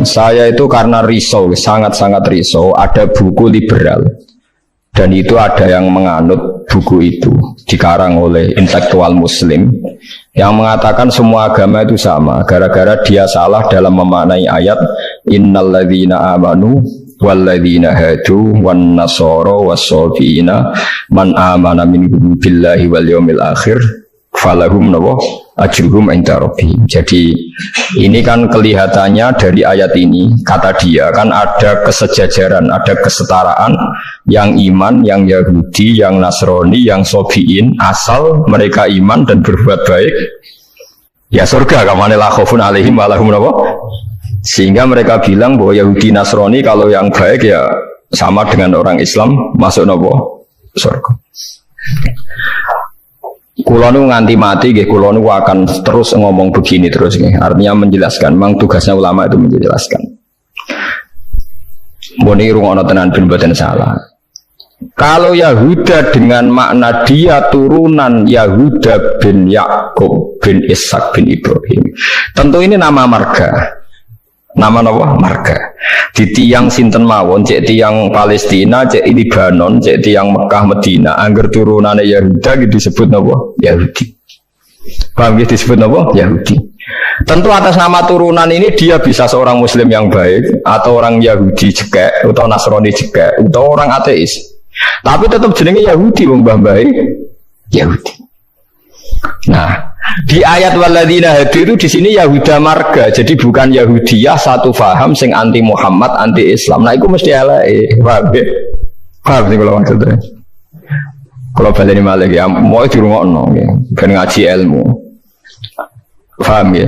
saya itu karena risau, sangat-sangat risau, ada buku liberal. Dan itu ada yang menganut buku itu, dikarang oleh intelektual muslim, yang mengatakan semua agama itu sama, gara-gara dia salah dalam memaknai ayat innalladzina amanu walladzina hadu wan nasara was-sabiina man amana minhum billahi wal yaumil akhir falahum ajruhum inda rabbihim. Jadi ini kan kelihatannya dari ayat ini, kata dia kan ada kesejajaran, ada kesetaraan yang iman, yang Yahudi, yang Nasrani, yang Sobiin, asal mereka iman dan berbuat baik ya surga, kamane la khaufun alaihim wa lahum sehingga mereka bilang bahwa Yahudi Nasrani kalau yang baik ya sama dengan orang Islam masuk surga. Kulo nu nganti mati nggih, kulo nu akan terus ngomong begini terus nggih. Artinya menjelaskan, memang tugasnya ulama itu menjelaskan. Mbone rungokno tenan ben mboten salah. Kalau Yahuda dengan makna dia turunan Yahuda bin Yakub bin Ishak bin Ibrahim, tentu ini nama marga. Nama marga. Di tiang sinten mawon, cek tiang Palestina, cek Libanon, cek tiang Mekah Medina, angger turunane Yahuda disebut Yahudi. Paham ya, disebut Yahudi. Tentu atas nama turunan ini dia bisa seorang muslim yang baik, atau orang Yahudi cekek, atau Nasrani cekek, atau orang ateis. Tapi tetap jenenge Yahudi, wong baik Yahudi. Nah, di ayat walladzina hadu itu di sini Yahuda marga, jadi bukan Yahudiyah satu faham sing anti Muhammad, anti Islam. Nah, itu mesti eleke. Paham ya? Paham sih kalau maksudnya. Kalau baleni malih ya, mau dirungokno ya, ben ngaji ilmu. Paham ya?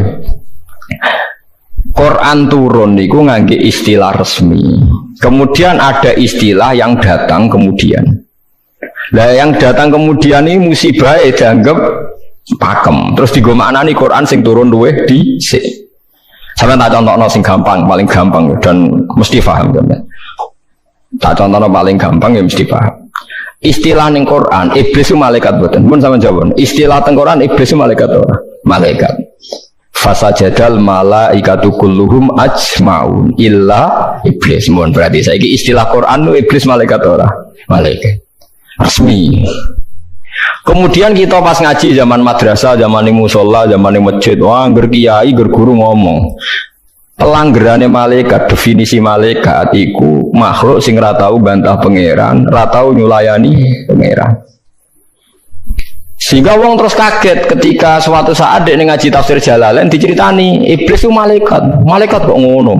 Quran turun niku ngangge istilah resmi. Kemudian ada istilah yang datang kemudian. Lah yang datang kemudian ini musibah dianggap pakem. Terus digo maknani Quran sing turun luweh dhisik. Sampeyan tak contohno sing gampang, paling gampang dan mesti paham sampeyan. Tak contohno paling gampang ya mesti paham. Istilah ning Quran, iblis itu malaikat boten. Mun sampeyan jawab. Istilah teng Quran iblis itu malaikat ora? Malaikat. Fasajadal malaikatu kulluhum ajmaun illa iblis. Mun berarti saiki istilah Quran itu iblis malaikat ora? Malaikat. Resmi. Kemudian kita pas ngaji zaman madrasah, zaman ning musala, zaman ning masjid, wah ngger kiai, ngger guru ngomong. Pelanggarane malaikat, definisi malaikat iku makhluk sing ra tau bantah pangeran, ra tau nyulayani pangeran. Sehingga wong terus kaget ketika suatu saat dek ngaji tafsir Jalalain diceritani iblis itu malaikat. Malaikat kok ngono?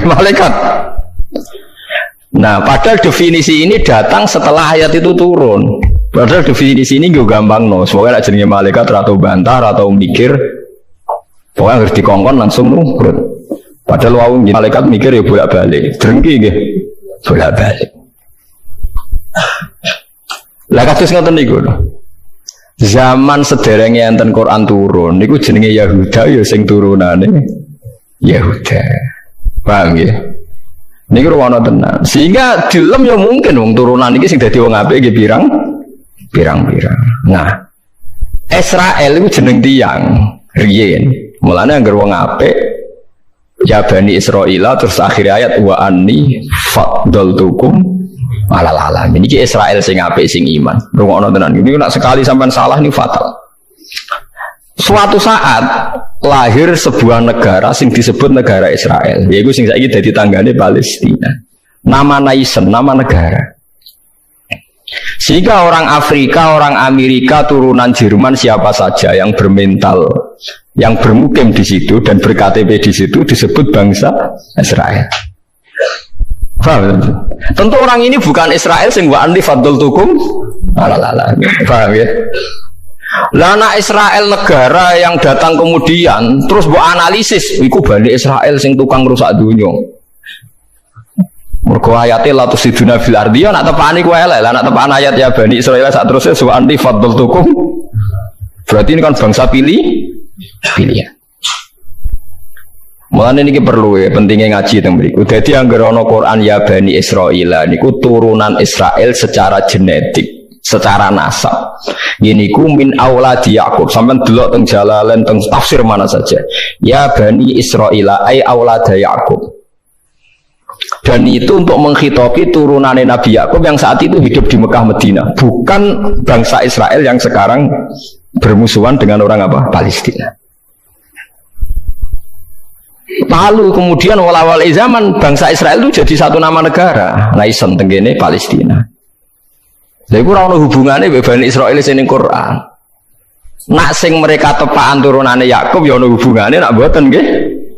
Malaikat. Nah, padahal definisi ini datang setelah ayat itu turun. Padahal definisi ini juga gampang no. Semoga nak jenenge malaikat atau bantah atau mikir, pokoknya harus dikongkon langsung nurut. Padahal wong malaikat mikir ya bolak-balik, drengki nggih. Bolak-balik. Lah kados ngoten niku lho. Zaman sederenge enten Quran turun niku jenenge Yahuda ya sing turunane Yahuda. Paham nggih? Niku ruwono tenan. Sehingga dilem ya mungkin wong turunan iki sing dadi wong apik nggih pirang-pirang. Nah, Israel itu jeneng tiang riyen. Mulane anggar wong apik ya Bani Israil terus akhir ayat wa anni faddaltukum alal alamin. Iki Israel sing apik sing iman. Rungokno tenan. Ini nek sekali sampean salah ini fatal. Suatu saat lahir sebuah negara sing disebut negara Israel. Yaiku sing saiki dadi tanggane Palestina. Nama naisen, nama negara. Sehingga orang Afrika, orang Amerika, turunan Jerman siapa saja yang bermental, yang bermukim di situ dan berKTP di situ disebut bangsa Israel. Paham? Tentu orang ini bukan Israel sing wa anni faddaltukum alal. Paham ya? Lana Israel negara yang datang kemudian terus mbok analisis iku Bani Israel sing tukang rusak dunya. Mergo ayate la tusiduna fil ardi ya nak tepani ku elek lah, nak tepan ayat ya Bani Israil sak terusé wa anti faddaltukum. Berarti ini kan bangsa pilihan. Mulane niki perlu ya pentingnya ngaji teng mriku. Dadi anggere ana Quran ya Bani Israil niku turunan Israel secara genetik, secara nasab. Gini ku min auladi Yakub. Sampai delok teng Jalalain teng tafsir mana saja. Ya Bani Israila ay aulada Yakub. Dan itu untuk menghitopi turunan Nabi Yakub yang saat itu hidup di Mekah Medina, bukan bangsa Israel yang sekarang bermusuhan dengan orang apa? Palestina. Lalu kemudian awal zaman bangsa Israel itu jadi satu nama negara, naisen tenggene Palestina. Lha iku ora ono hubungane mbek Bani Israil sing ning Quran. Nak sing mereka tepaan turunane Yakub ya ono hubungane, nak mboten nggih?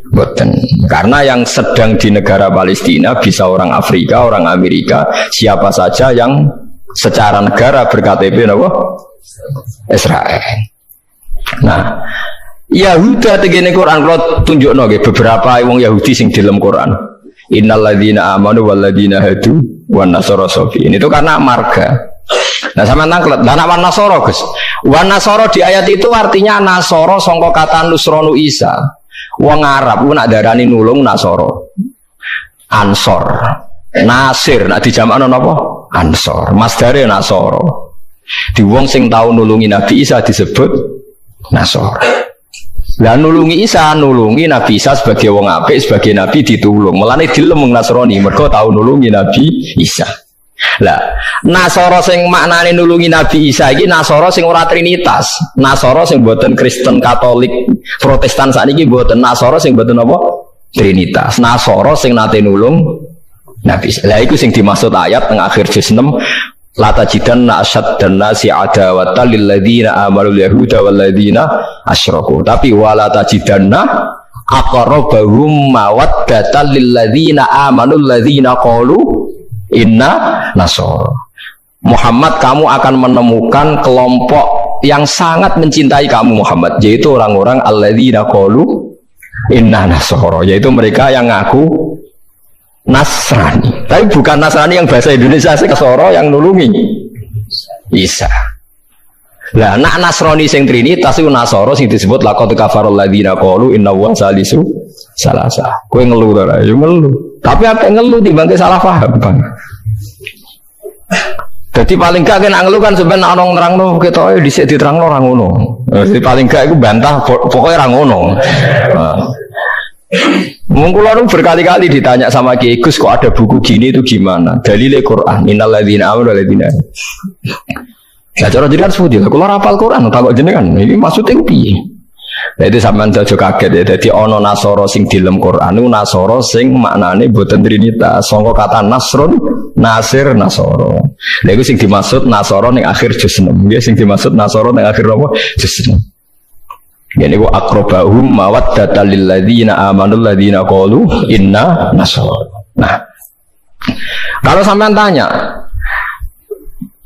Mboten. Karena yang sedang di negara Palestina bisa orang Afrika, orang Amerika, siapa saja yang secara negara berKTP napa? Israel. Nah, Yahuda tegene Quran kalau tunjukno nggih beberapa wong Yahudi sing di dalam Quran. Innal ladzina amanu wal ladzina hadu wan nasara safiin. Itu karena marga. Nah sama nangklet, anak wan nasara Gus. Wan nasara di ayat itu artinya nasara sangka kata nusronu Isa. Wong Arab ku nak darani nulung nasara. Ansor. Nasir nak dijamakno napa? Ansor. Masdare nasara. Di wong sing tau nulungi Nabi Isa disebut nasara. Lah nulungi Isa, nulungi Nabi Isa sebagai wong apik, sebagai nabi ditulung. Mulane dilem Nasrani mergo tau nulungi Nabi Isa. Lah Nasara sing maknane nulungi Nabi Isa iki Nasara sing ora trinitas. Nasara sing boten Kristen, Katolik, Protestan sakniki boten. Nasara sing boten apa? Trinitas. Nasara sing nate nulung Nabi Isa. Lah iku sing dimaksud ayat teng akhir juz 6. La tajidanna asyaddan nasi adawatan lil ladzina amanu yahuda wal ladzina asyraku. Tapi wala tajidanna aqrabahum mawaddatan lil ladzina amanu ladzina qalu inna nasara. Muhammad, kamu akan menemukan kelompok yang sangat mencintai kamu Muhammad, yaitu orang-orang alladzina qalu inna nasara, yaitu mereka yang ngaku Nasrani, tapi bukan Nasrani yang bahasa Indonesia sekesoro yang nulungi Isa. Lah nak Nasrani sing trinitas iku Nasara sing disebut laqad kafarul ladzina qalu inna wa salisu salasa. Kowe ngelu to ra? Ya ngelu. Tapi apa ngelu timbang salah paham, Bang. Jadi paling gak kena ngelu kan sebenarnya orang nerangno ketoke dhisik diterangno ora ngono. Jadi paling gak iku bantah pokoknya ora ngono. Mungkin berkali-kali ditanya sama Kiai Gus, kok ada buku gini itu gimana? Dalile Quran, innal ladzina amanu wal ladzina. Lah cara jenengan sepundi? Kula hafal Quran, tak kok jenengan. Ini maksudnya piye? Lah itu sampean aja kaget ya. Dadi ana Nasara sing di dalam Quran niku Nasara sing maknane boten trinitas. Sangka kata Nasrun, Nasir, Nasara. Lha iku sing dimaksud Nasara ning akhir juz 6. Nggih sing dimaksud Nasara ning akhir apa? Juz 6. Yani wa aqrabahum mawaddatan lil ladzina amanu ladzina qalu inna nasara. Nah, kalau sampean tanya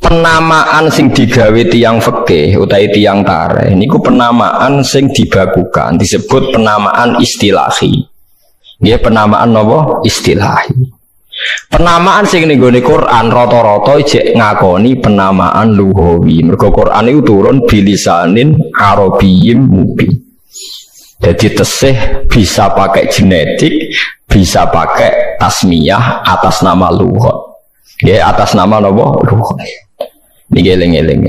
penamaan sing digawe tiyang fikih utawi tiyang tarikh niku penamaan sing dibakukan disebut penamaan istilahi. Nggih penamaan napa? Istilahi. Penamaan sing ning gone Quran rata-rata jek ngakoni penamaan lughawi. Mergo Quran itu turun bilisanin arabiyyin mubin. Jadi tesih bisa pakai genetik, bisa pakai tasmiyah atas nama lughat. Ya atas nama napa? Lughat. Niki eling-eling.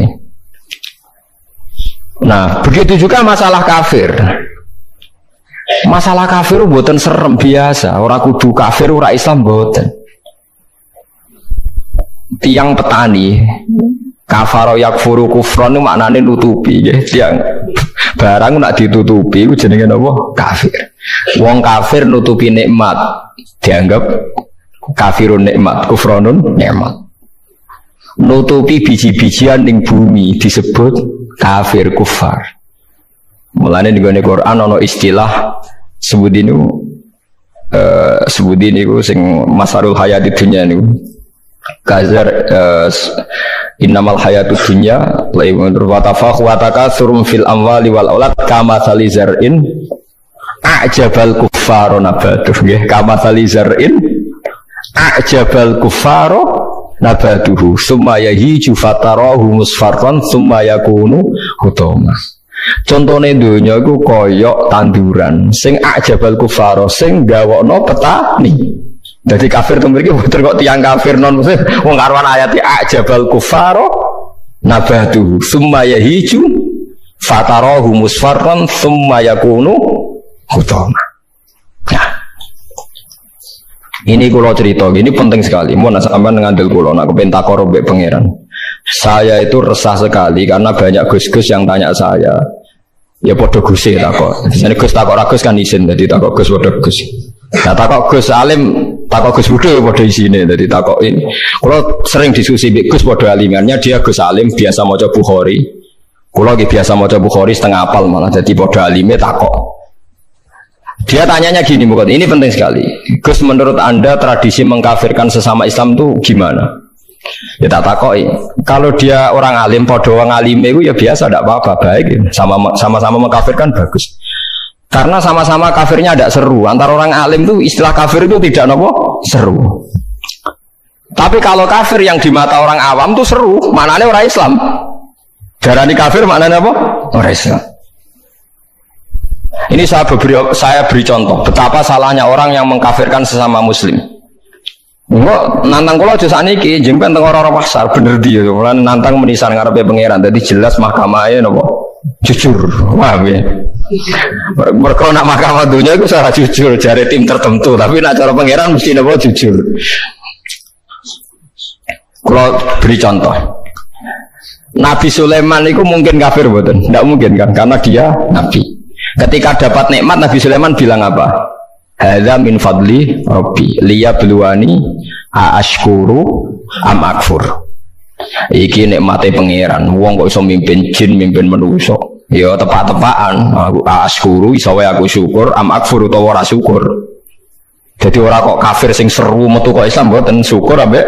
Nah, begitu juga masalah kafir. Masalah kafir mboten serem biasa, ora kudu kafir ora Islam mboten. Tiang petani kafaro yakfuru kufron itu maknanya nutupi ya. Tiang barang nak ditutupi itu jenenge apa? Kafir. Wong kafir nutupi nikmat dianggap kafirun nikmat, kufronun nikmat. Nutupi biji-bijian ning bumi disebut kafir kufar. Mulane ning Quran ana istilah sebudin niku sing masarul hayati dunya niku. Kazar innamal hayatud dunya wa tafakhurataka fil amwali wal aulad kama salizar'in a'jabal kuffaro nabatuh nggih kama salizar'in a'jabal kuffaro nabatuhu summa yahiju fatarahu musfarran summa yakunu hutama. Contone donya iku kaya tanduran sing a'jabal kuffaro sing gawokno petani. Jadi kafir itu mereka betul kok tiang kafir non muslim. Wong karuan ayat ajabal kufaro nabatuhu summa yahiju fatarahu musfarran summa yakunu hutama. Nah, ini kula cerita, ini penting sekali. Mun sampean ngandel kula nak kepen takoro mbek pangeran. Saya itu resah sekali karena banyak gus-gus yang tanya saya. Ya podo Gus takok. Jadi Gus takok ra Gus kan isin, dadi takok Gus podo Gus. Nah takok Gus alim, takok Gus Budha podo isine, dadi takok ini. Kalau sering diskusi Gus podo alimannya, dia Gus alim biasa maca Bukhari. Kalau biasa maca Bukhari setengah apal malah jadi podo alime takok. Dia tanyanya gini, bukan ini penting sekali. Gus, menurut Anda tradisi mengkafirkan sesama Islam itu gimana? Ya tak takoi. Kalau dia orang alim, podo orang alim itu ya biasa, tidak apa-apa, baik. Ya. Sama-sama mengkafirkan bagus. Karena sama-sama kafirnya tidak seru. Antara orang alim itu istilah kafir itu tidak seru. Tapi kalau kafir yang di mata orang awam itu seru, maknanya orang Islam. Darani kafir maknanya apa? Orang Islam. Ini saya beri contoh betapa salahnya orang yang mengkafirkan sesama Muslim. Enggak nantang kula aja sakniki jempen teng ora pasar bener dia lan nantang menisan ngarepe pangeran dadi jelas mahkamahe napa jujur. Paham ya? Mergo nak mahkamah dunia iku ora jujur jare tim tertentu tapi nak cara pangeran mesti napa jujur. Kula beri contoh. Nabi Sulaiman itu mungkin kafir mboten? Enggak mungkin kan karena dia nabi. Ketika dapat nikmat Nabi Sulaiman bilang apa? Hadza min fadli rabbi liyabluwani aashkuru am akfur. Iki nikmate pangeran. Wong kok iso mimpin jin, mimpin manusa. Ya tepak-tepakan. Aashkuru iso wae aku syukur, am akfur utawa ora syukur. Jadi ora kok kafir sing seru metu kok Islam mboten syukur ambek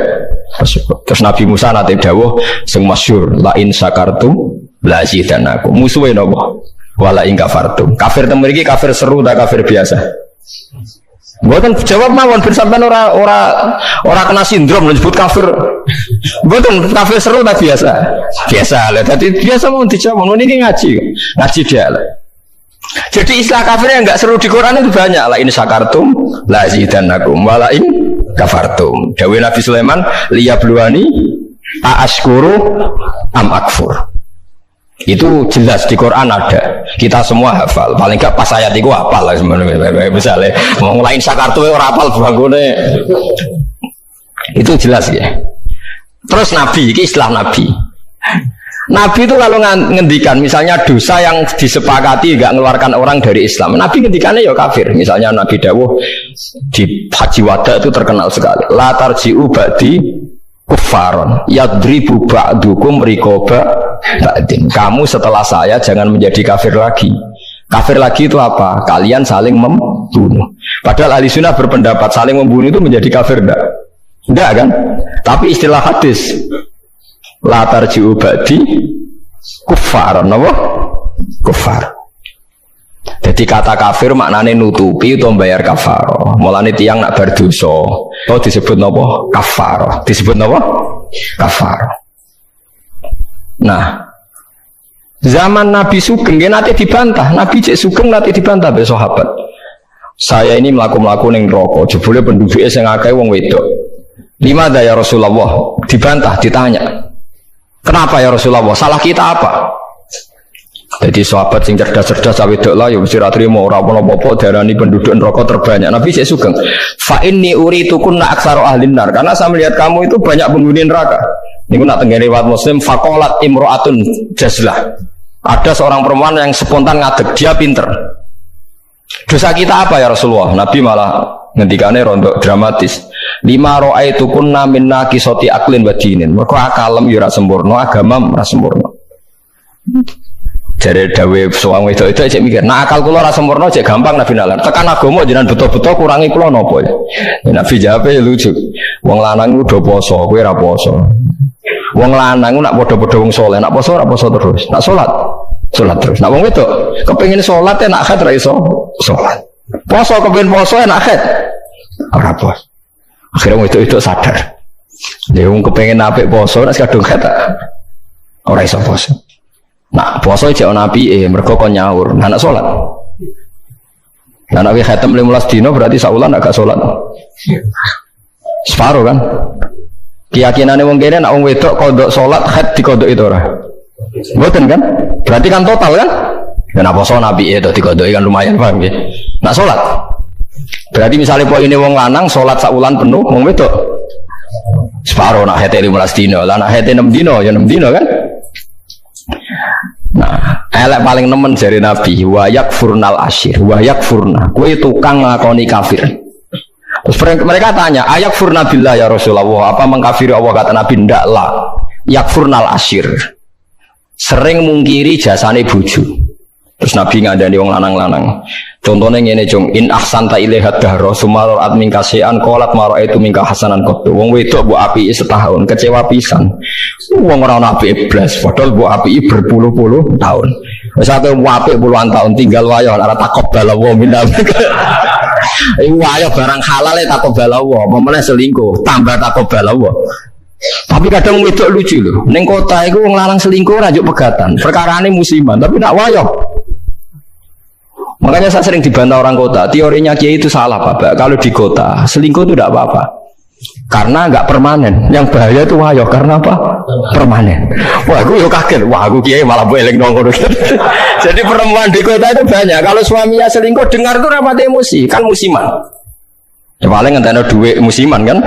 bersyukur. Terus Nabi Musa nate dawuh sing masyhur la in syakartum la zidanakum. Musuhe napa? Wala ing kafartum. Kafir teng mriki kafir seru ta kafir biasa? Mboten jawab mawon ben sampean ora kena sindrom disebut kafir. Mboten kafir seru ta biasa? Biasa lah. Dadi biasa mau dijawab ngono niki ngaji dia lah. Jadi istilah kafir yang enggak seru di Quran itu banyak. La in syakartum la zidanakum wala in kafartum. Dawuh Nabi Sulaiman liyabluwani aashkuru am akfur. Itu jelas di Quran ada. Kita semua hafal. Paling enggak pas ayat itu hafal lah sebenarnya. Misalnya mau ngelain sakartu ora hafal bangunnya. Itu jelas ya. Terus Nabi, ini istilah Nabi. Nabi itu kalau ngendikan misalnya dosa yang disepakati enggak mengeluarkan orang dari Islam. Nabi ngendikannya ya kafir. Misalnya Nabi dawuh di Haji Wada itu terkenal sekali. La tarji'u ba'di kufaron yadribu ba'dukum riqaba ba'din. Kamu setelah saya jangan menjadi kafir lagi. Kafir lagi itu apa? Kalian saling membunuh. Padahal ahli sunnah berpendapat saling membunuh itu menjadi kafir enggak kan? Tapi istilah hadis la tarji'u ba'di kufaron apa? Kufar. Jadi kata kafir maknanya nutupi atau bayar kafaroh. Mulane tiang nak berdosa, atau disebut napa? Kafaroh. Disebut napa? Kafaroh. Nah, zaman Nabi Sugeng nanti dibantah. Nabi cek Sugeng nanti dibantah oleh sahabat. Saya ini melaku ning neraka, jebule penduduknya sing akeh wong wedok. Lima ya Rasulullah, dibantah, ditanya. Kenapa ya Rasulullah? Salah kita apa? Jadi sahabat sing cerdas-cerdas wedok lah ya mesti ra trimo ora apa-apa darani penduduk neraka terbanyak. Nabi sik sugeng. Fa inni uritukunna aktsaru ahlin nar. Karena saya melihat kamu itu banyak penghuni neraka. Niku nak teng riwayat Muslim faqalat imra'atun jazlah. Ada seorang perempuan yang spontan ngadeg, dia pinter. Dosa kita apa ya Rasulullah? Nabi malah ngendikane rontok dramatis. Lima ra'aitukunna min naqisati aqlin wa dinin. Mergo akalem ya ora sempurna, agama ora sempurna. Jare dawe soang wedok itu cek mikir, nah akal kula ora sempurna cek gampang Nabi nalar. Tekan agama jenengan betul-betul kurangi kula napa ya? Nabi jawab ya lucu. Wong lanang udah poso, kowe ora poso. Wong lanang nak padha-padha wong saleh, nak poso ora poso terus. Nak salat terus. Nak wong wedok kepengin salat enak akad ra iso salat. Poso kepengin poso enak akad ora poso. Akhirnya wedok itu sadar. Dia wong kepengin apik poso nek kadung kata ora iso poso. Nah, poso cek nabi mergo kon nyaur, anak salat. Nah, nek khatam 15 dino berarti saulan agak salat. Separuh kan? Keyakinane wong kene nek wong wedok kodok salat haid dikodok itu ora. Mboten kan? Berarti kan total kan? Ya napa so nabi itu dikodoki kan lumayan paham nggih. Nak salat. Berarti misalnya poin ini wong lanang salat sak wulan penuh, wong wedok separo nak haid 15 dina, lah nak haid 6 dina ya 6 dina kan? Nah, elek paling nemen jari Nabi, wa yakfurnal asyir, wa yakfurna. Kowe tukang ngakoni kafir. Terus mereka tanya, ayak furna billah ya Rasulullah, apa mengkafiri Allah? Kata Nabi, ndak lah. Yakfurnal asyir. Sering mungkiri jasane bojo. Terus Nabi ngandani wong lanang-lanang. Contohnya ngene cung, in ahsanta ilaiha dahra sumarat min kasian qalat ma raaitu minka hasanan qat. Wong wedok mbok apiki setahun, kecewa pisan. Wong ora ono apike blas, padahal mbok apiki berpuluh-puluh tahun. Wis akeh apik puluhan tahun tinggal wayo ora takobal wa minna. Iku wayo barang halal takobal wa, apa meneh selingkuh tambah takobal wa. Tapi kadang wedok lucu loh. Neng kota iku wong lanang selingkuh ora njuk pegatan. Perkarane musiman, tapi nak wayo. Makanya saya sering dibantah orang kota, teorinya Kiai itu salah Pak. Kalau di kota, selingkuh itu tidak apa-apa. Karena nggak permanen. Yang bahaya itu wayo, karena apa? Permanen. Wah, aku yuk kaget. Wah, aku Kiai malah boleh nongol. Jadi perempuan di kota itu banyak. Kalau suaminya selingkuh, dengar itu rapat emosi, kan musiman. Ya paling ngenteni duit musiman kan.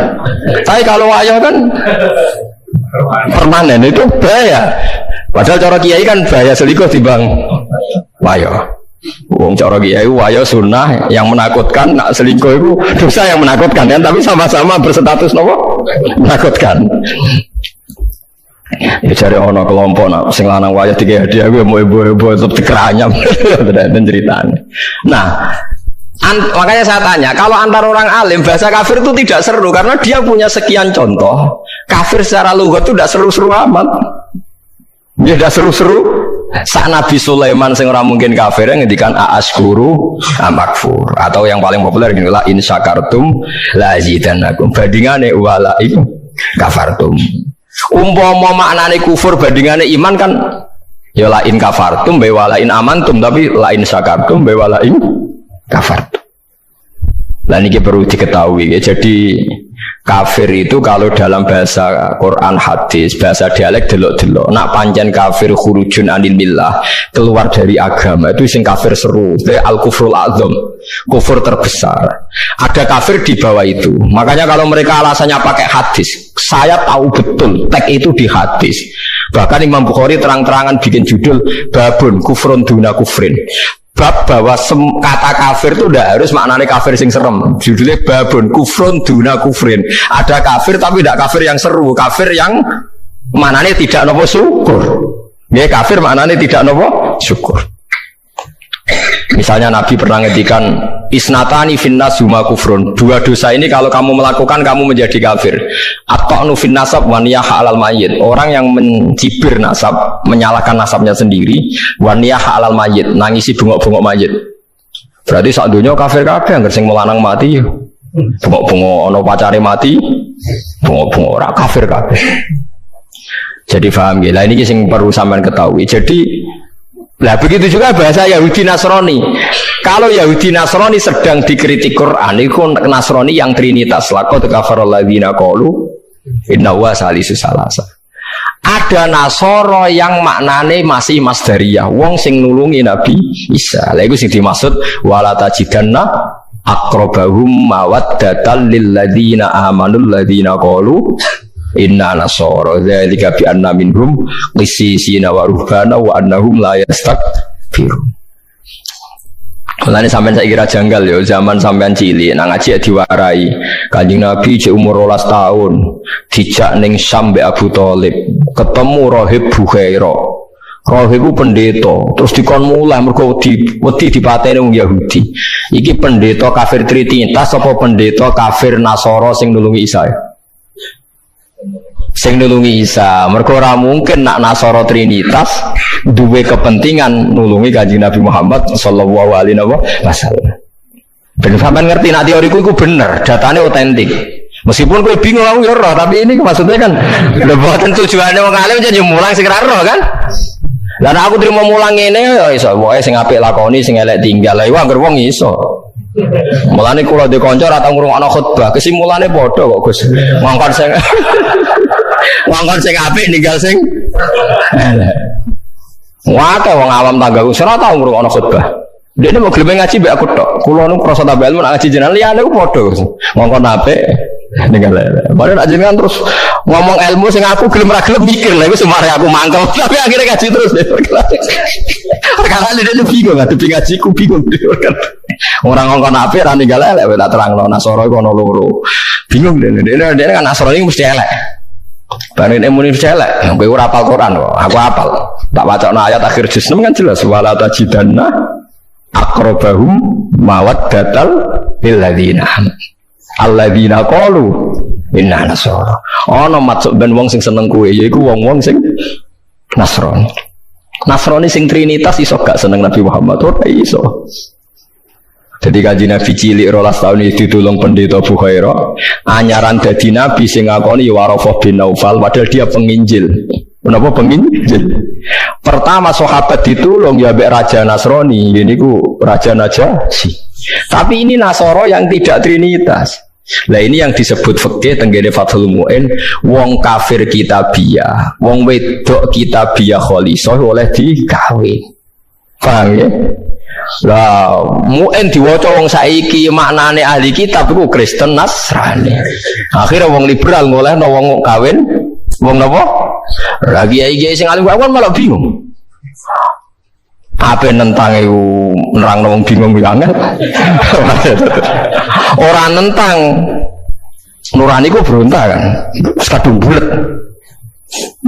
Tapi kalau wayo kan permanen, itu bahaya. Padahal cara Kiai kan bahaya selingkuh timbang wayo. Wong cara kiai wayo sunnah yang menakutkan, nak selingkuh itu dosa yang menakutkan kan, tapi sama-sama berstatus nopo menakutkan. Ya cari ono kelompok nak sing lanang wayo tiga hadiah gue mau ibu-ibu tetap dikeranyam dan ceritanya. Nah, makanya saya tanya, kalau antar orang alim bahasa kafir itu tidak seru karena dia punya sekian contoh. Kafir secara lughat itu tidak seru-seru amat. Dia tidak seru-seru. Saat Nabi Sulaiman sing ora mungkin kafir ngendikan aaskuru amakfur, atau yang paling populer gini la in syakartum la azidannakum, bandingane wala in kafartum. Umpama maknane kufur bandingane iman kan ya la in kafartum be wala in amantum, tapi la in syakartum be wala in kafartum. Lah niki perlu diketahui ya. Jadi kafir itu kalau dalam bahasa Quran hadis, bahasa dialek delok-delok. Nak pancen kafir khurujun anil millah, keluar dari agama, itu sing kafir seru. Al-kufrul azam, kufur terbesar. Ada kafir di bawah itu. Makanya kalau mereka alasannya pakai hadis, saya tahu betul teks itu di hadis. Bahkan Imam Bukhari terang-terangan bikin judul babun kufrun duna kufrin. Bab bahwa kata kafir itu tidak harus maknanya kafir sing serem. Judulnya babun kufrun duna kufrin. Ada kafir tapi tidak kafir yang seru, kafir yang maknanya tidak nopo syukur. Ya kafir maknanya tidak nopo syukur. Misalnya Nabi pernah ngedikan isnatani finnas huma kufrun. Dua dosa ini kalau kamu melakukan kamu menjadi kafir. At-ta'nu fin nasab wa niyaha 'alal mayyit. Orang yang mencibir nasab, menyalahkan nasabnya sendiri, wa niyaha 'alal mayyit, nangisi bengok-bengok mayit. Berarti sak donya kafir kabeh anggere sing melanang mati. Bengok-bengok ana pacare mati, bengok-bengok ora kafir kabeh. Jadi paham ya. Lah ini sing perlu sampean ketahui. Jadi lah begitu juga bahasa Yahudi Nasrani. Kalau Yahudi Nasrani sedang dikritik Quran, itu Nasrani yang trinitas. Laqad kafarul ladzina qalu inna huwa salisu salasa. Ada Nasoro yang maknane masih masdariyah, wong sing nulungi Nabi Isa. Lah iku sing dimaksud wala tajidanna aqrabahum mawaddatan lil ladzina amanul ladzina qalu inna nasara dzalika bi anna minhum qissisina wa ruhbana wa annahum la yastakbirun. Mulane sampean saiki kira janggal ya zaman sampean cilik nang ngaji diwarai Kanjeng Nabi cek umur 12 tahun dijak ning Syam mbek Abu Thalib ketemu Rahib Bukhaira. Rahib ku pendeta terus dikon mulai mergo wedi dipateni wong Yahudi. Iki pendeta kafir trinitas apa pendeta kafir Nasara sing nulungi Isa? Sing nulungi Isa, mergo ora mungkin nak Nasara Trinitas duwe kepentingan nulungi Kanjeng Nabi Muhammad sallallahu alaihi wasallam. Ben sampean ngerti nak teoriku iku bener, datane otentik. Meskipun kowe bingung aku ya roh, tapi ini maksudnya kan lho boten tujuane wong alim jan mulang sing ra roh kan. Lah aku trimo mulang ngene ya iso, pokoke sing apik lakoni, sing elek tinggal. Lah iku anggere wong iso. Mulane kula ndek kanca ora tau ngrungokno khutbah, kesimulane padha kok Gus. Ngongkon sing ngongkon sing apik ninggal sing elek. Wae wong awam tanggaku ora tau ngrungokno khutbah. Dia mau gelem ngaji mbek aku tok. Kula nu krasa tambah ilmu nak ngaji jenengan liyane ku padha. Ngongkon apik ninggal elek. Padahal nak jenengan terus ngomong ilmu sing aku gelem ra gelem mikir lha iku semare aku mangkel. Tapi akhirnya ngaji terus. Karena dia bingung, ngadepi ngaji ku bingung. Orang ngongkon apik ra ninggal elek wis tak terangno Nasara iku ana loro. Bingung dia kan Nasara iki mesti elek. Bareng emune elek, kowe ora hafal Quran kok. Aku hafal. Tak wacana ayat akhir juz 6 kan jelas wala tajidanna aqrabahum mawaddatal lil ladzina alladzina qalu inna nasara. Ana maksud ben wong sing seneng kowe yaiku wong-wong sing Nasrani. Nasrani sing trinitas iso gak seneng Nabi Muhammad ora iso. Jadi kaji Nabi cilik 12 tahun itu ditulung pendeta Bukhairah anyaran dadi Nabi sing ngakoni Warafah bin Naufal padahal dia penginjil. Kenapa penginjil? Pertama sahabat ditulung ya mbek Raja Nasrani, ini ku Raja Najasyi. Tapi ini Nasoro yang tidak trinitas. Lah ini yang disebut fikih tenggene Fathul Mu'in, wong kafir kitabiyah, wong wedok kitabiyah khalisah oleh dikawin. Paham ya? Lah Mu'in diwaca wong saiki maknane ahli kitab iku Kristen Nasrani. Akhirnya wong liberal ngolehno wong kawin wong napa? Lagi kiai sing alim awal malah bingung. Apa nentang iku nerangno wong bingung ku angel. Ora nentang nurani ku berontak kan. Wis kadung bulet.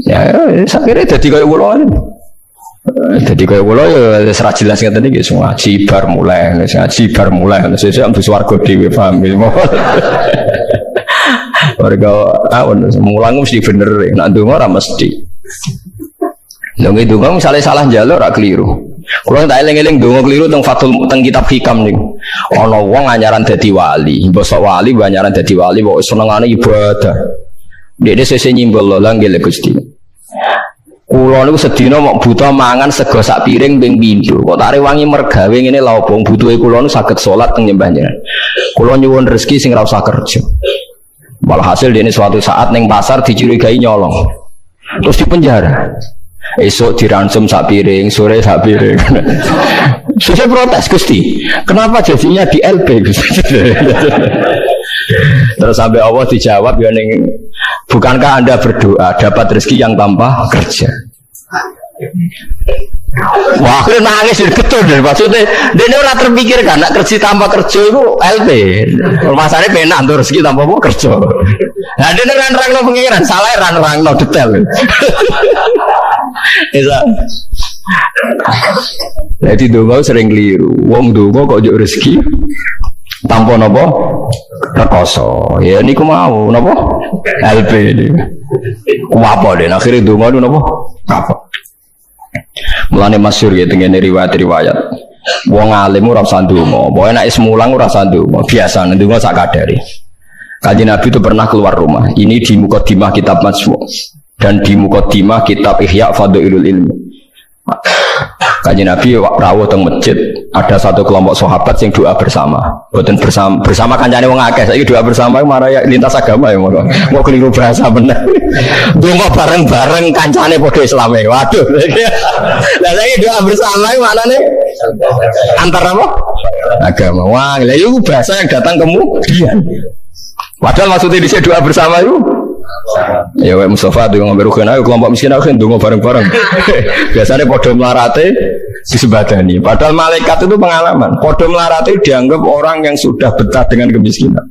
Ya sakire dadi kaya kula. Jadi kaya kula ya wis ra jelas ngeten iki semua ngaji bar mulai, sesuk ambus warga dhewe paham. Warga awon mulang mesti bener, nek ndonga ora mesti. Lha nek ndonga misale salah njaluk ora keliru. Kula tak eling-eling ndonga keliru teng Fathul teng kitab Hikam niku. Ana wong anyaran dadi wali, mbosok wali anyaran dadi wali kok senengane ibadah. Dekne sesuk nyimbol lho nggih Gusti. Kula niku sedina mok buta mangan sego sak piring ping pindho. Kok tak rewangi mergawe ngene lha opo butuhe kula niku saged salat teng nyembah jenengan. Kula nyuwun rezeki sing ora usah kerja. Malah hasil dene suatu saat ning pasar dicurigai nyolong. Terus dipenjara. Esok diransum sak piring, sore sak piring. Saya protes Gusti. Kenapa jadinya di LP Gusti? Terus sampai Allah dijawab ya ning bukankah Anda berdoa dapat rezeki yang tanpa kerja? Wah, akhirnya nangis getur deh. Maksudnya, dia ora terpikirkan nak kerja tanpa kerja itu LP. Masalahnya penak untuk rezeki tanpa apa kerja. Nah, dia nerang-nerang no pengiran, salah nerang-nerang no detail. Bisa. Jadi dongo sering keliru. Wong dongo kok juk rezeki tanpa napa rekoso. Ya niku mau napa LP ini. Ku apa deh akhirnya dongo napa apa? Mulane masyhur ya tengene riwayat-riwayat. Wong alim ora usah ndonga, pokoke nek semulang ora usah ndonga, biasa ndonga sak kadare. Kanjeng Nabi itu pernah keluar rumah. Ini di Muqaddimah kitab Majmu' dan di Muqaddimah kitab Ihya Fadhailul Ilmi. Kanjeng Nabi rawuh teng masjid, ada satu kelompok sahabat yang doa bersama. Boten bersama kancane wong akeh. Saiki doa bersama maraya lintas agama ya ngono. Mau keliru bahasa bener. Donga bareng-bareng kancane padha Islame. Waduh. Lah saiki doa bersama maknane antar apa? Agama. Wah, lha iku bahasa yang datang kemudian. Padahal maksudnya di doa bersama itu ya Wak Mustafa donga berukan ayo kelompok miskin aku donga bareng-bareng. Biasanya podo melarate disebadani. Padahal malaikat itu pengalaman. Podo melarate dianggap orang yang sudah betah dengan kemiskinan.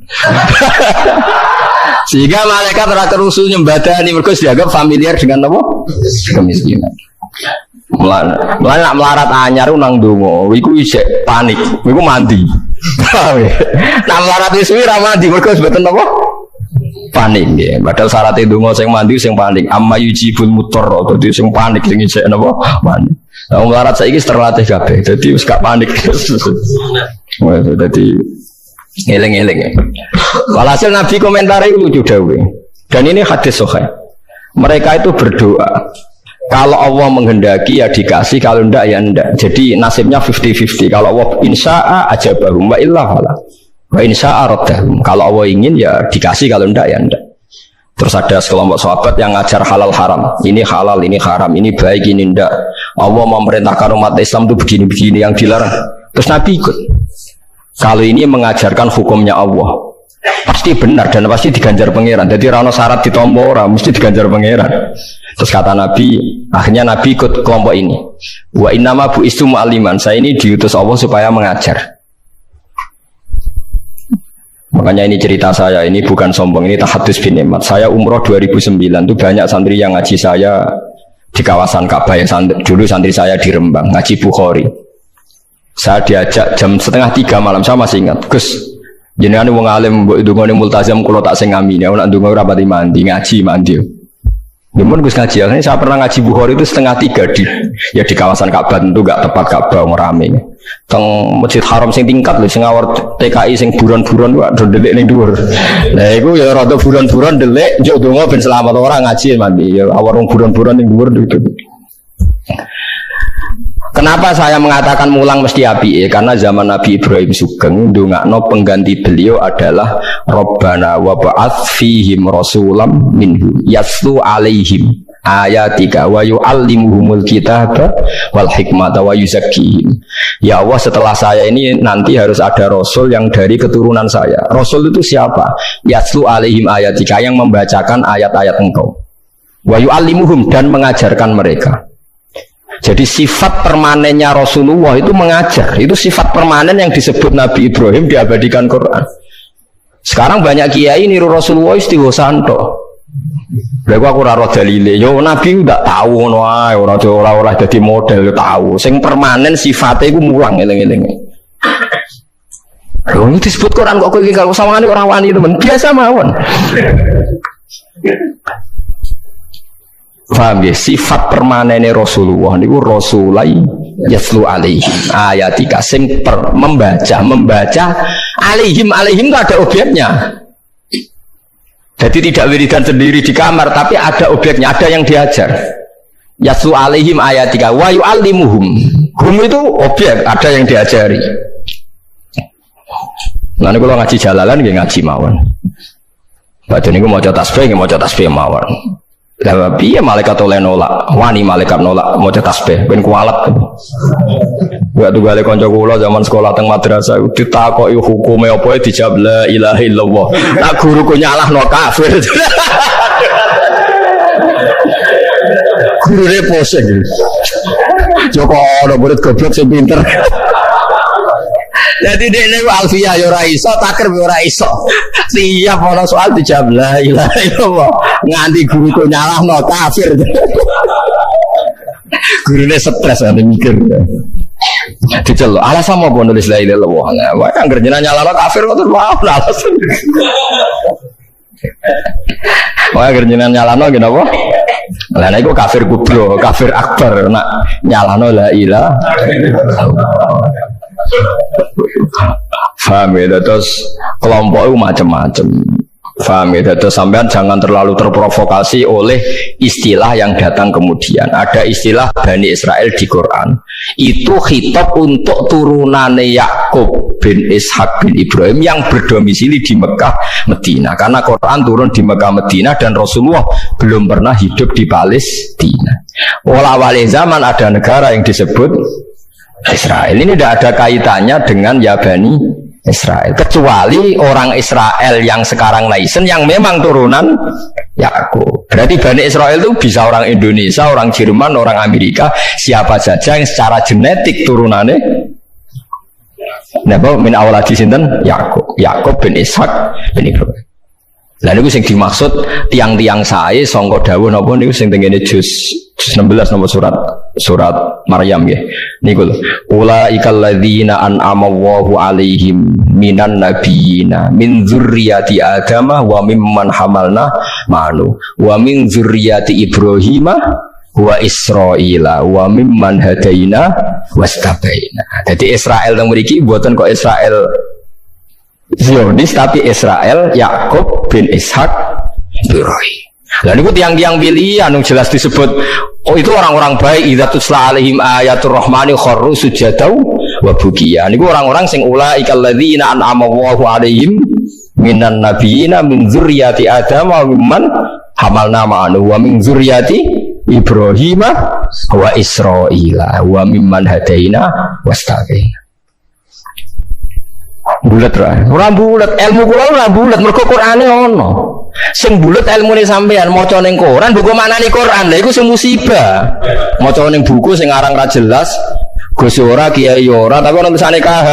Sehingga malaikat ora kerusu nyembadani mergo dianggap familiar dengan apa? Kemiskinan. Mulane nak melarat anyar nang donga, iku isih panik, iku mandi. Nak melarat wis suwi ra mandi mergo mboten apa? Panik ya. Padahal syaratnya donga sing mandi sing panik. Amma yujibul mutarra, dadi sing panik sing isih napa? Panik. Lah melarat saiki terlatih kabeh, dadi wis gak panik. Wah, dadi eling-eling ya. Walhasil Nabi komentari lucu dawuh. Dan ini hadis sahih. Mereka itu berdoa Kalau Allah menghendaki ya dikasih, kalau enggak ya enggak. Jadi nasibnya 50-50. Kalau Allah insya'a ajabahum wa illa fala. Wa insya'a raddahum. Kalau Allah ingin ya dikasih, kalau enggak ya enggak. Terus ada sekelompok sahabat yang ngajar halal haram. Ini halal, ini haram, ini baik, ini enggak. Allah memerintahkan umat Islam itu begini-begini yang dilarang. Terus Nabi ikut. Kalau ini mengajarkan hukumnya Allah, pasti benar dan pasti diganjar pangeran. Jadi rano syarat ditompo orang, mesti diganjar pangeran. Terus kata Nabi, akhirnya Nabi ikut kelompok ini. Wa innama bu'istu mu'alliman. Saya ini diutus Allah supaya mengajar. Makanya ini cerita saya, ini bukan sombong, ini tahadus bin nikmat. Saya umroh 2009 itu banyak santri yang ngaji saya di kawasan Ka'bah ya. Dulu santri saya di Rembang, ngaji Bukhari. Saya diajak jam 2:30 malam, saya masih ingat. Gus, jenengan wong alim mbok ndongane multazam kula tak sing ngami. Nek ndonga ora pati mandi, ngaji mandi. Namun Gus ngaji, saya pernah ngaji Bukhari itu 2:30 di kawasan Ka'bah, tentu enggak tepat Ka'bah rame. Teng Masjid Haram sing tingkat lho, sing awar TKI sing buron-buron wae do delik ning dhuwur. Lah iku ya rada buron-buron delik njuk ndonga ben selamat ora ngaji mandi. Ya awar buron-buron ning dhuwur itu. Kenapa saya mengatakan mulang mesti api? Karena zaman Nabi Ibrahim Sugeng ndongakno pengganti beliau adalah Rabbana wa ba'ats fihim rasulam minhum yatlu alaihim ayatika wa yu'allimuhumul kitaba wal hikmata wa yuzakkihim. Ya Allah, setelah saya ini nanti harus ada rasul yang dari keturunan saya. Rasul itu siapa? Yatlu alaihim ayatika, yang membacakan ayat-ayat Engkau. Wa yu'allimuhum, dan mengajarkan mereka. Jadi sifat permanennya Rasulullah itu mengajar. Itu sifat permanen yang disebut Nabi Ibrahim diabadikan Quran. Sekarang banyak kiai niru Rasulullah istighosah. Lha aku ora roh dalile. Yo Nabi ndak tahu ngono ae, ora dadi model tahu. Sing permanen sifatnya iku mulang eling-eling. Lho ini disebut Quran kok kowe iki kalau sawangane ora wani temen. Biasa mawon. Paham ya? Sifat permanennya Rasulullah niku rasulai yatlu alaihim ayatika, sing membaca alaihim itu ada objeknya. Jadi tidak wiridan sendiri di kamar, tapi ada objeknya, ada yang diajar. Yatlu alaihim ayatika wa yu'allimuhum. Hum itu objek, ada yang diajari. Nah niku ngaji jalalan nggih ngaji mawon. Badhe niku maca tasbih mawon. Lah piye malaikat oleh nolak, wani malaikat nolak maca tasbih ben kualat. Wa tunggale kanca kula zaman sekolah teng madrasah ditakoki hukume apa dijawab la ilaha illallah. Lah guruku nyalahno kafir. Gurune posing. Joko ana murid goblok sing pinter. Jadi dia ini alfiyah ora iso, takir ora iso. Siap ana soal dijawab la ilaha illallah. Nganti guruku nyalahno kafir. Gurune stres ane mikir. Diceluk, alasan apa nulis la ilaha illallah? Wae anggere jenengan nyalahno kafir kok terus wae alasan. Wae anggere jenengan nyalahno nggih napa? Lah nek iku kafir kubro, kafir akbar nak nyalahno la ilaha illallah. Faham ya, terus kelompok itu macam-macam. Faham ya, terus sampean jangan terlalu terprovokasi oleh istilah yang datang kemudian. Ada istilah Bani Israel di Quran. Itu khitab untuk turunannya Yakub bin Ishak bin Ibrahim yang berdomisili di Mekah, Medina. Karena Quran turun di Mekah, Medina, dan Rasulullah belum pernah hidup di Palestina. Awal zaman ada negara yang disebut Israel. Ini tidak ada kaitannya dengan ya Bani Israel, kecuali orang Israel yang sekarang laisen yang memang turunan Yakub. Berarti Bani Israel itu bisa orang Indonesia, orang Jerman, orang Amerika, siapa saja yang secara genetik turunannya napa min awladi sinten Yakub bin Ishak bin Ibrahim. Lah niku sing dimaksud tiang-tiang sae sangka dawuh napa niku sing tengene juz 16 nomor surat Maryam nggih. Niku lho. Ulaikal ladzina an'ama Allahu 'alaihim minan nabiyina min dzurriyyati Adam wa mimman hamalna ma'nu wa min dzurriyyati Ibrahim wa Israila wa mimman hadaina wastabaina. Jadi Israel yang mriki mboten kok Israel Zionis, tapi Israel Yakub bin Ishak Ibrahim. Lah niku tiang-tiang pilihan yang jelas disebut oh itu orang-orang baik idza tusla alaihim ayatul rahmani kharru sujadau wa bukiya. Niku orang-orang sing ulaikal ladzina an'ama Allahu alaihim minan nabiyina min dzurriyyati adam wa mimman hamalna ma'anu wa min dzurriyyati Ibrahim wa Israila wa mimman hadaina wastaqina. Bulat ra. Ora bulat, ilmu kula ora bulat mergo Qur'ane ono. Sing bulat ilmune sampean maca ning Quran, buku maknane Quran. Lha iku sing musibah. Maca ning buku sing aran ra jelas, Gus ora, Kiai ora, tapi ono tulisane KH.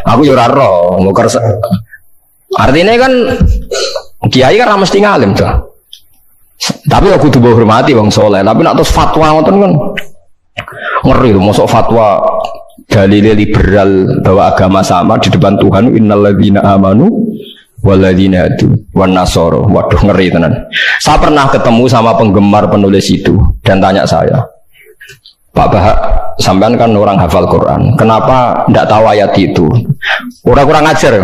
Aku yo ora ro, artinya kan Kiai kan mesti ngalim tuh. Tapi aku kudu hormati wong soleh. Tapi nak terus fatwa ngoten kan ngeri loh. Masuk fatwa dalil liberal bahwa agama sama di depan Tuhan. Innalladzina amanu walladzina hadu wan nasara. Waduh ngeri tenan. Saya pernah ketemu sama penggemar penulis itu dan tanya saya, Pak Bahak, sampean kan orang hafal Quran, kenapa ndak tahu ayat itu? Kurang ajar.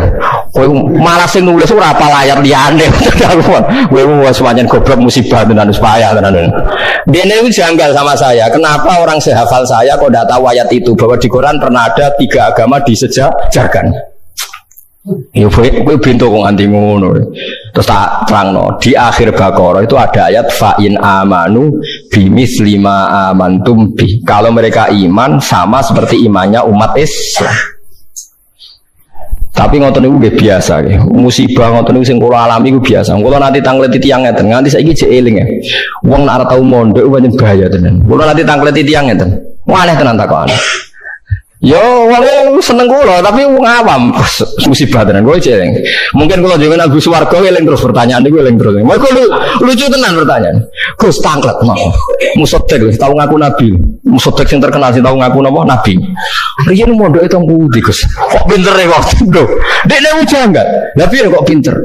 Kowe malah sing nulis ora apal ayat liyane. Kowe wis pancen goblok musibah tenan wis payah tenan. Dene itu janggal sama saya. Kenapa orang sehafal saya kok ndak tahu ayat itu bahwa di Quran pernah ada 3 agama disejajarkan? Ya kowe bento kok nganti ngono. Terus tak terangno, di akhir Baqarah itu ada ayat fa in amanu bimitsli ma amantum bi. Kalau mereka iman sama seperti imannya umat Islam. Tapi ngoten niku nggih biasa nggih. Musibah ngoten niku sing kula alami iku biasa. Kula nanti tangleti tiyang ngeten, nganti saiki jek eling ya. Wong nek ora tau mondok pancen bahaya tenan. Kula nanti tangleti tiyang ngeten. Aneh tenan takokane. Yo, wong seneng kula, tapi wong awam musibah tenan kowe ceng. Mungkin kula jenengan Agus Warga eling terus pertanyaan niku eling terus. Mergo lucu tenan pertanyaan. Gus tanglet mau. Musotek wis tau ngaku nabi. Musotek sing terkenal sing tau ngaku napa nabi. Riyen mondoke teng pundi, Gus? Kok pintere kok. Lho, dekne ujang enggak? Lah piye kok pinter?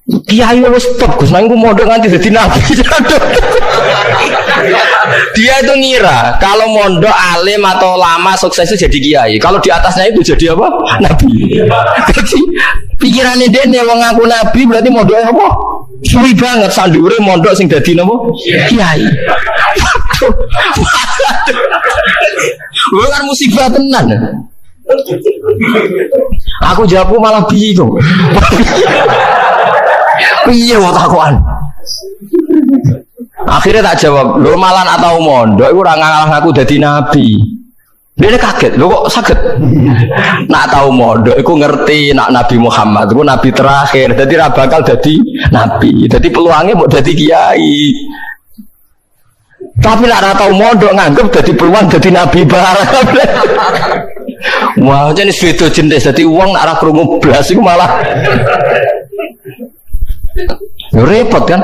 Kiai wis top Gus, nang mondok nganti dadi nabi. Dia itu ngira kalau mondok alim atau lama sukses itu jadi kiai. Kalau di atasnya itu jadi apa? Nabi. Jadi pikirannya dia nih wong ngaku nabi berarti mondoknya apa? Suwi banget sandure mondok sing dadi napa? Kiai. Bukan musibah tenan. Aku jawabku malah bingung. Piye wae takokan. Akhirnya tak jawab, lho malah nak tau mondok iku ora ngalah aku dadi nabi. Dia kaget, lho kok saged. Nak tau mondok iku ngerti nak Nabi Muhammad iku nabi terakhir, dadi ora bakal dadi nabi. Dadi peluangnya mau dadi kiai. Tapi nak ora tau mondok nganggep dadi peluang dadi nabi barang. Wah, jenis beda jenis dadi wong nak ora krungu blas iku malah repot kan?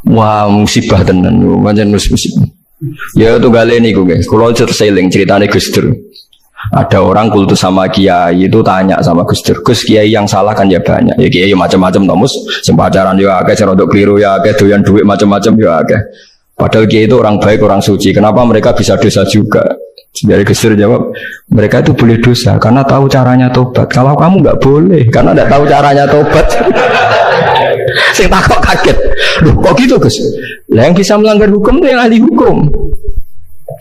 Wah musibah tenan, macam musibah. Ya itu kali ini gue, kalau terseling ceritanya Gus Dur. Ada orang kultus sama kiai itu tanya sama Gus Dur, Gus kiai yang salah kan ya banyak, ya kiai macam-macam nomus, sempacaran ya agak, cerodok keliru ya agak, doyan duit macam-macam ya agak. Padahal kiai itu orang baik, orang suci. Kenapa mereka bisa dosa juga? Dari Gus Dur jawab, mereka itu boleh dosa karena tahu caranya tobat. Kalau kamu nggak boleh, karena nggak tahu caranya tobat. Saya takut kaget. Loh kok gitu Gus? Lah yang bisa melanggar hukum itu yang ahli hukum.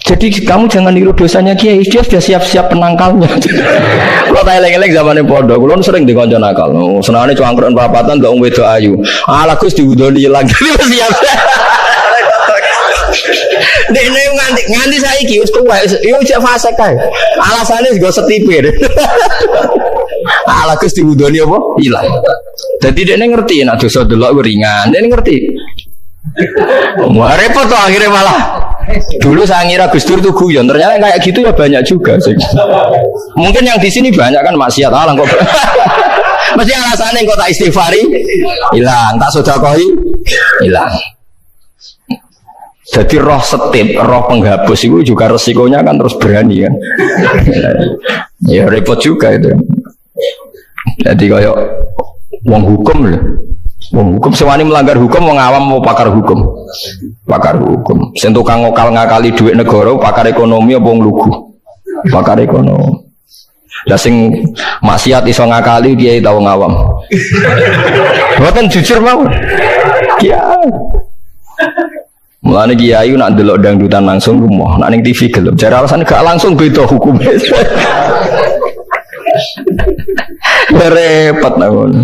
Jadi kamu jangan niru dosanya kiai, dia sudah siap-siap penangkalnya. Kalau tak eleng-eleng zamannya pondok, kalau sering dikonco nakal. Senangnya cuangkron papatan, nggak wedo ayu. Ala Gus diudoni lagi, siap. Dek nganti saiki wis tuwa, yo cek fase kae. Alasane go setipir. Ala Gus diudoni apa? Ilang. Dadi dekne ngerti nek dosa delok ringan, dekne ngerti. Wah repot tuh akhirnya malah. Dulu saya ngira Gus Dur tuh guyon, ternyata kayak gitu ya banyak juga sih. Mungkin yang di sini banyak kan maksiat alang kok. Mesti alasannya kok tak istighfari, hilang, tak sedekah hilang. Jadi roh setip, roh penghapus itu juga resikonya kan terus berani kan. Ya repot juga itu. Jadi kayak wong hukum loh. Wong hukum sewani melanggar hukum, wong awam mau pakar hukum. Pakar hukum. Sing tukang ngokal ngakali duit negara, pakar ekonomi apa wong lugu? Pakar ekonomi. Lah sing maksiat iso ngakali dia tau ngawam. Mboten jujur mawon. Kiai. Mulane kiai nak ndelok dangdutan langsung rumah, nak ning TV gelem. Jare alasan gak langsung beda hukumnya. Repot ngono.